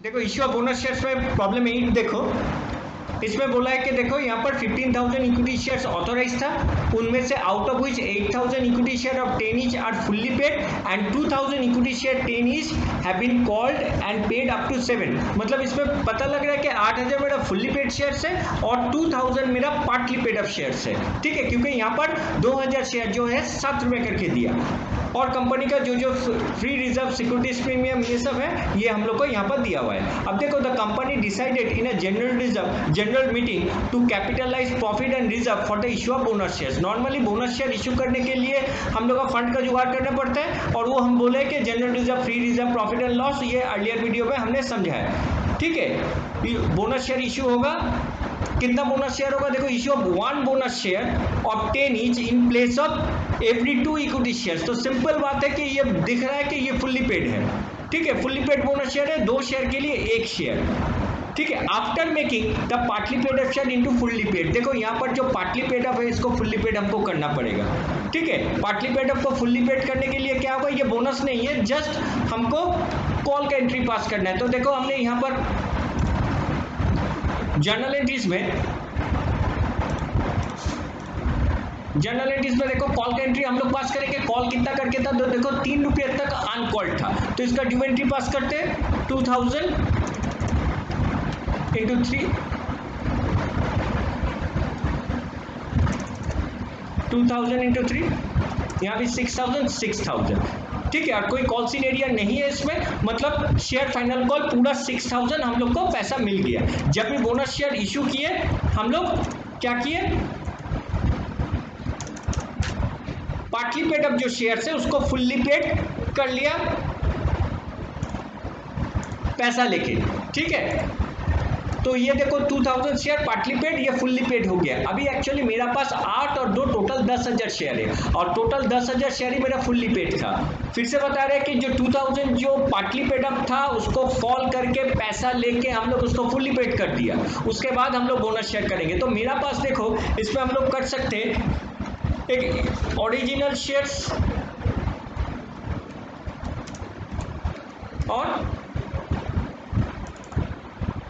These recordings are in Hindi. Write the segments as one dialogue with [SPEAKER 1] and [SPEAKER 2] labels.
[SPEAKER 1] देखो इश्यू ऑफ बोनस शेयर्स में प्रॉब्लम यही देखो, इसमें बोला है कि देखो यहाँ पर 15,000 इक्विटी शेयर्स ऑथोराइज था, उनमें से out of which 8,000 equity share of 10 each are fully paid and 2,000 equity share 10 each have been called and paid up to 7। मतलब इसमें पता लग रहा है कि 8,000 मेरा फुल्ली पेड शेयर्स है और 2,000 मेरा पार्टली पेड अप शेयर्स है, ठीक है, क्योंकि यहाँ पर 2,000 शेयर जो है 7 रुपये करके दिया और कंपनी का जो फ्री रिजर्व सिक्योरिटीज प्रीमियम ये सब है ये हम लोग को यहाँ पर दिया हुआ है। अब देखो the company decided in a general meeting to capitalise profit and reserve for the issue of bonus shares. Normally bonus share issue करने के लिए हम लोग का फंड का जुगाड़ करना पड़ता है और वो हम बोले कि general reserve, free reserve, profit and loss, ये अर्लियर वीडियो में हमने समझा है, ठीक है। बोनस शेयर इश्यू होगा, कितना बोनस शेयर होगा, देखो issue of 1 bonus share of 10 each in place of every 2 equity shares. तो सिंपल बात है कि ये दिख रहा है कि ये फुल्ली पेड है, ठीक है, फुल्ली पेड बोनस शेयर है, 2 शेयर के लिए 1 शेयर, ठीक है। After making the partly paid up share into fully paid, देखो यहाँ पर जो पार्टली पेड अप है इसको फुल्ली पेड हमको करना पड़ेगा, ठीक है। पार्टली पेड अप को फुल्ली पेड करने के लिए क्या होगा, ये बोनस नहीं है, जस्ट हमको कॉल का एंट्री पास करना है। तो देखो हमने यहाँ पर जर्नल एंट्रीज में देखो कॉल का एंट्री हम लोग पास करेंगे। कॉल कितना करके था, तो देखो 3 रुपये तक अनकॉल्ड था, तो इसका ड्यू एंट्री पास करते हैं 2,000 इंटू 3, 2,000 इंटू 3, यहाँ भी 6,000, ठीक है। और कोई कॉल सीन एरिया नहीं है इसमें, मतलब शेयर फाइनल कॉल पूरा 6,000 हम लोग को पैसा मिल गया। जब भी बोनस शेयर इशू किए हम लोग क्या किए, पार्टली पेड अप जो शेयर है उसको फुल्ली पेड कर लिया पैसा लेके, ठीक है। तो ये देखो 2,000 शेयर पार्टली पेड, ये फुल्ली पेड हो गया। अभी एक्चुअली मेरा पास 8 और 2 टोटल 10,000 शेयर है और टोटल 10,000 शेयर ही मेरा फुल्ली पेड था। फिर से बता रहे हैं कि जो 2,000 जो पार्टली पेड अप था उसको कॉल करके पैसा लेके हम लोग उसको फुल्ली पेड कर दिया, उसके बाद हम लोग बोनस शेयर करेंगे। तो मेरा पास देखो इसमें हम लोग कर सकते हैं एक ओरिजिनल शेयर्स और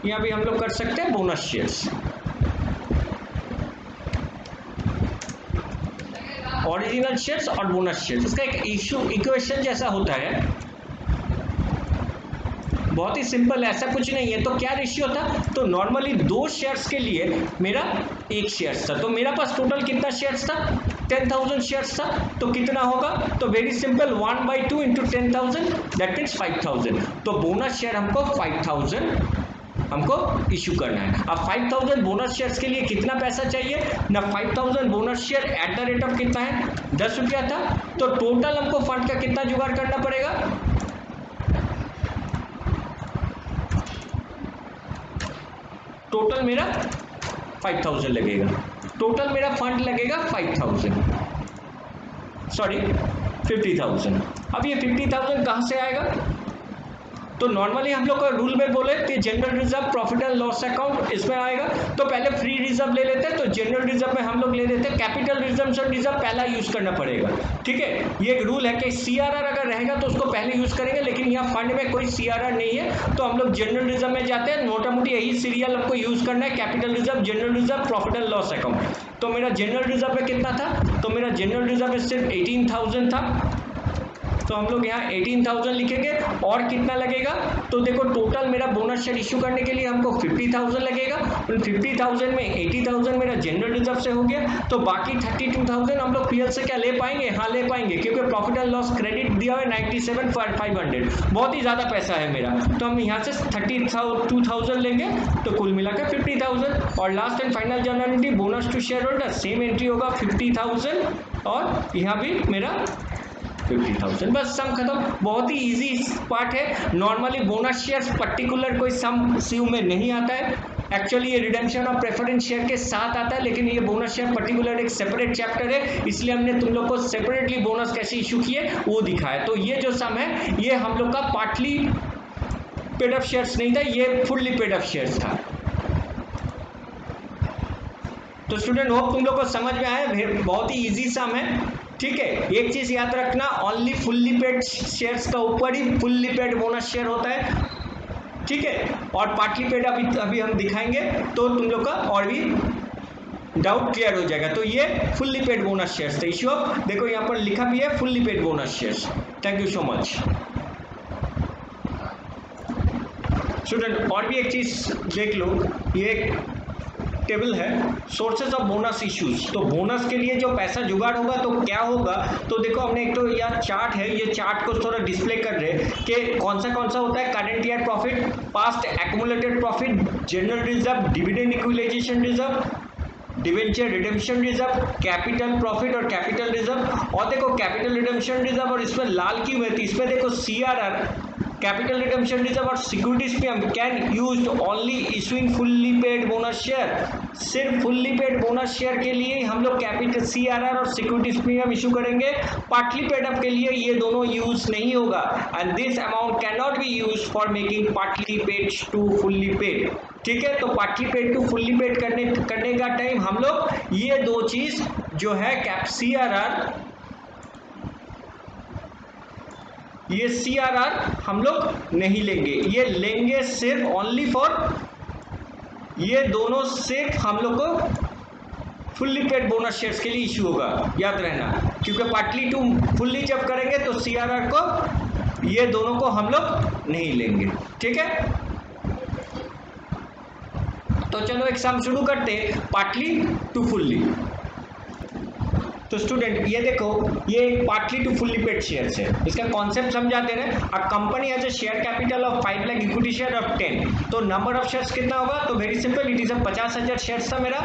[SPEAKER 1] यहाँ भी हम लोग कर सकते हैं बोनस शेयर्स, ओरिजिनल शेयर्स और बोनस शेयर्स। इसका एक इक्वेशन जैसा होता है, बहुत ही सिंपल, ऐसा कुछ नहीं है। तो क्या रेशियो था, तो नॉर्मली 2 शेयर्स के लिए मेरा 1 शेयर्स था, तो मेरा पास टोटल कितना शेयर्स था, 10,000 शेयर्स था। तो कितना होगा, तो very simple 1/2 into 10,000 that means 5,000। तो बोनस शेयर हमको 5,000 हमको इशू करना है। अब 5,000 बोनस शेयर्स के लिए कितना पैसा चाहिए ना, 5,000 bonus share at the rate of कितना है 10 रुपया था, तो टोटल हमको फंड का कितना जुगाड़ करना पड़ेगा, टोटल मेरा 5,000 लगेगा, टोटल मेरा फंड लगेगा 5,000, सॉरी 50,000। अब ये 50,000 कहाँ से आएगा, तो नॉर्मली हम लोग का रूल में बोले कि general reserve, profit and loss account इसमें आएगा। तो पहले फ्री रिजर्व ले लेते हैं, तो जनरल रिजर्व में हम लोग ले लेते हैं कैपिटल रिजर्व पहला यूज करना पड़ेगा, ठीक है। ये एक रूल है कि सीआरआर अगर रहेगा तो उसको पहले यूज करेंगे, लेकिन यहाँ फंड में कोई सीआरआर नहीं है तो हम लोग जनरल रिजर्व में जाते हैं। मोटा मोटी यही सीरियल हमको यूज करना है, capital reserve, general reserve, profit and loss account. तो मेरा जनरल रिजर्व में कितना था, तो मेरा जनरल रिजर्व में सिर्फ 18,000 था, तो हम लोग यहाँ 18,000 लिखेंगे। और कितना लगेगा, तो देखो टोटल मेरा बोनस शेयर इशू करने के लिए हमको 50,000 लगेगा, उन 50,000 में 80,000 मेरा जनरल रिजर्व से हो गया, तो बाकी 32,000 हम लोग पीएल से क्या ले पाएंगे, हाँ ले पाएंगे, क्योंकि प्रॉफिट एंड लॉस क्रेडिट दिया हुआ है 97,500, बहुत ही ज़्यादा पैसा है मेरा। तो हम यहाँ से 32,000 लेंगे, तो कुल मिलाकर 50,000। और last and final journal entry bonus to share holder, same entry होगा 50,000 और यहाँ भी मेरा 50,000, बस सम खत्म। बहुत ही इजी पार्ट है। नॉर्मली बोनस शेयर्स पर्टिकुलर कोई सम सीयू में नहीं आता है, एक्चुअली ये रिडेम्पशन ऑफ प्रेफरेंस शेयर के साथ आता है, लेकिन ये बोनस शेयर पर्टिकुलर एक सेपरेट चैप्टर है, इसलिए हमने तुम लोग को सेपरेटली बोनस कैसे इशू किए वो दिखाया। तो ये जो सम है ये हम लोग का पार्टली पेड अप शेयर्स नहीं था, ये फुल्ली पेड अप शेयर्स था। तो स्टूडेंट होप तुम लोग को समझ में आया, बहुत ही इजी सम है, ठीक है। एक चीज याद रखना, ओनली फुल्ली पेड शेयर्स का ऊपर ही फुल्ली पेड बोनस शेयर होता है, ठीक है। और पार्टली पेड अभी हम दिखाएंगे तो तुम लोग का और भी डाउट क्लियर हो जाएगा। तो ये फुल्ली पेड बोनस शेयर्स थे। इश्यू ऑफ, देखो यहाँ पर लिखा भी है fully paid bonus shares. Thank you so much student. और भी एक चीज देख लो, ये टेबल है सोर्सेज ऑफ बोनस इश्यूज। तो बोनस के लिए जो पैसा जुगाड़ होगा तो क्या होगा, तो देखो हमने एक तो यह चार्ट है, ये चार्ट को थोड़ा डिस्प्ले कर रहे हैं कि कौन सा होता है current year profit, past accumulated profit, general reserve, dividend equalisation reserve, debenture redemption reserve, capital profit और कैपिटल रिजर्व। और देखो कैपिटल रिडेम्पशन रिजर्व और इसमें लाल क्यों है, इसमें देखो सीआरआर कैपिटल रिडेम्पशन रिजर्व और securities premium can used only issuing fully paid bonus share. सिर्फ फुल्ली पेड बोनस शेयर के लिए हम लोग कैपिटल सीआरआर और सिक्योरिटीज प्रीमियम इशू करेंगे। पार्टली पेड अप के लिए ये दोनों यूज नहीं होगा and this amount can not be use for making partly paid to fully paid. ठीक है, तो partly paid to fully paid करने का टाइम हम लोग ये दो चीज जो है कैप सीआरआर, ये सीआरआर हम लोग नहीं लेंगे, ये लेंगे सिर्फ ओनली फॉर, ये दोनों सिर्फ हम लोग को फुल्ली पेड बोनस शेयर्स के लिए इशू होगा, याद रहना। क्योंकि पार्टली टू फुल्ली जब करेंगे तो सीआरआर को, ये दोनों को हम लोग नहीं लेंगे। ठीक है, तो चलो एग्जाम शुरू करते हैं पार्टली टू फुल्ली। तो स्टूडेंट ये देखो, ये partly to fully paid shares है, इसका कॉन्सेप्ट समझाते हैं। A company has a share capital of 5 lakh, equity share of 10, तो नंबर ऑफ शेयर्स कितना होगा, तो very simple, it is 50,000 shares था मेरा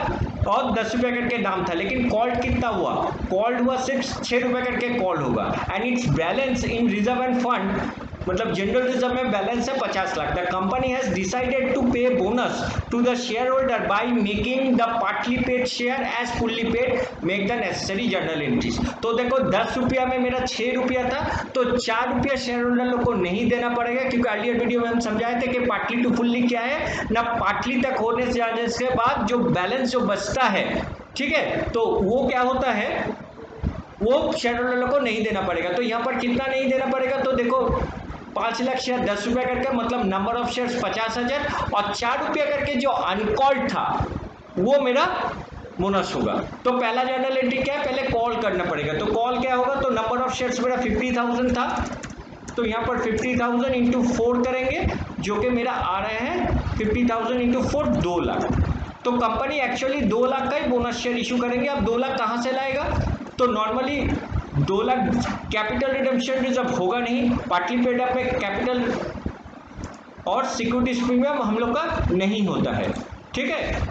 [SPEAKER 1] और 10 रुपये करके दाम था, लेकिन कॉल्ड कितना हुआ, कॉल्ड हुआ सिर्फ 6 रुपये करके कॉल्ड होगा and it's balance in reserve and fund, मतलब जनरल रिजर्व में बैलेंस है 50 lakh. The company has decided to pay bonus to the share holder by making the partly paid share as fully paid, make the necessary journal entries. तो देखो 10 रुपया में मेरा 6 रुपया था, तो 4 रुपया शेयर होल्डर लोग को नहीं देना पड़ेगा, क्योंकि अर्लियर वीडियो में हम समझाए थे कि पार्टली टू फुल्ली क्या है ना, पार्टली तक होने से जाने के बाद जो बैलेंस जो बचता है, ठीक है, तो वो क्या होता है, वो शेयर होल्डर को नहीं देना पड़ेगा। तो यहाँ पर कितना नहीं देना पड़ेगा, तो देखो 5 लाख शेयर 10 रुपया करके, मतलब नंबर ऑफ शेयर्स 50,000 और 4 रुपया करके जो अनकॉल्ड था वो मेरा बोनस होगा। तो पहला जर्नल एंट्री क्या है, पहले कॉल करना पड़ेगा। तो कॉल क्या होगा, तो नंबर ऑफ शेयर्स मेरा 50,000 था, तो यहाँ पर 50,000 इंटू 4 करेंगे, जो कि मेरा आ रहे हैं 50,000 इंटू 4 2 लाख। तो कंपनी एक्चुअली 2 लाख का ही बोनस शेयर इशू करेंगे। अब 2 लाख कहाँ से लाएगा, तो normally 2 lakh capital redemption reserve होगा नहीं, पार्टली पेड अप में कैपिटल और सिक्योरिटीज प्रीमियम हम लोग का नहीं होता है। ठीक है,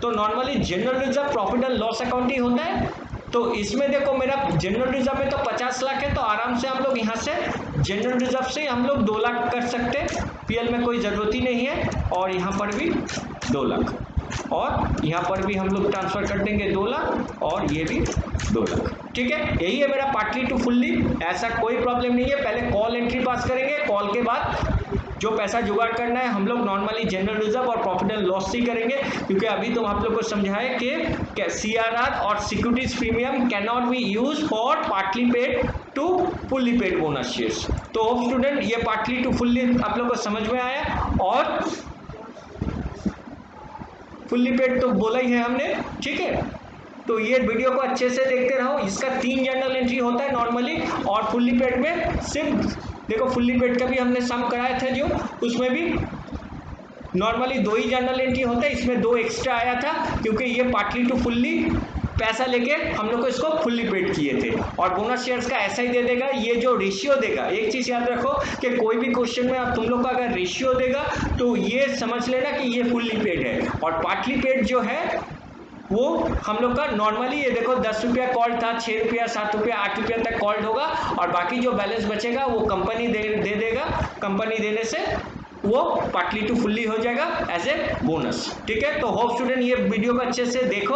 [SPEAKER 1] तो normally general reserve profit and loss account ही होता है। तो इसमें देखो मेरा जनरल रिजर्व में तो 50 लाख है, तो आराम से हम लोग यहाँ से जनरल रिजर्व से हम लोग 2 लाख कर सकते हैं, पीएल में कोई ज़रूरत ही नहीं है। और यहाँ पर भी 2 लाख और यहाँ पर भी हम लोग ट्रांसफर कर देंगे 2 लाख और ये भी 2 लाख। ठीक है, यही है मेरा पार्टली टू फुल्ली, ऐसा कोई प्रॉब्लम नहीं है। पहले कॉल एंट्री पास करेंगे, कॉल के बाद जो पैसा जुगाड़ करना है हम लोग नॉर्मली जनरल रिजर्व और प्रॉफिट एंड लॉस से करेंगे, क्योंकि अभी तो आप लोग को समझाए कि सीआरआर और securities premium can not be use for partly paid to fully paid bonus shares. तो होप स्टूडेंट ये पार्टली टू फुल्ली आप लोग को समझ में आया, और फुल्ली पेड तो बोला ही है हमने। ठीक है, तो ये वीडियो को अच्छे से देखते रहो, इसका 3 जर्नल एंट्री होता है नॉर्मली, और फुल्ली पेड में सिर्फ देखो फुल्ली पेड का भी हमने सम कराया था जो, उसमें भी नॉर्मली 2 ही जर्नल एंट्री होता है, इसमें 2 एक्स्ट्रा आया था क्योंकि ये पार्टली टू फुल्ली पैसा लेके हम लोग को इसको फुल्ली पेड किए थे। और बोनस शेयर्स का ऐसा ही दे देगा, ये जो रेशियो देगा, एक चीज़ याद रखो कि कोई भी क्वेश्चन में आप तुम लोग का अगर रेशियो देगा तो ये समझ लेना कि ये फुल्ली पेड है, और पार्टली पेड जो है वो हम लोग का नॉर्मली ये देखो 10 रुपया कॉल्ड था, 6 रुपया 7 रुपया 8 रुपया तक कॉल्ड होगा, और बाकी जो बैलेंस बचेगा वो कंपनी दे देगा, कंपनी देने से वो पार्टली टू फुल्ली हो जाएगा एज ए बोनस। ठीक है, तो होप स्टूडेंट ये वीडियो को अच्छे से देखो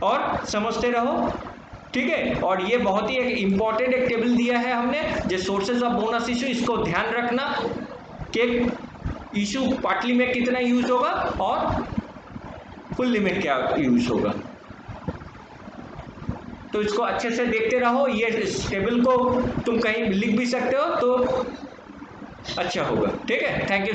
[SPEAKER 1] और समझते रहो। ठीक है, और ये बहुत ही एक इम्पॉर्टेंट एक टेबल दिया है हमने, जो सोर्सेज ऑफ बोनस इशू, इसको ध्यान रखना कि इशू पार्टली में कितना यूज होगा और फुल्ली में क्या यूज होगा। तो इसको अच्छे से देखते रहो, ये इस टेबल को तुम कहीं लिख भी सकते हो तो अच्छा होगा। ठीक है, थैंक यू।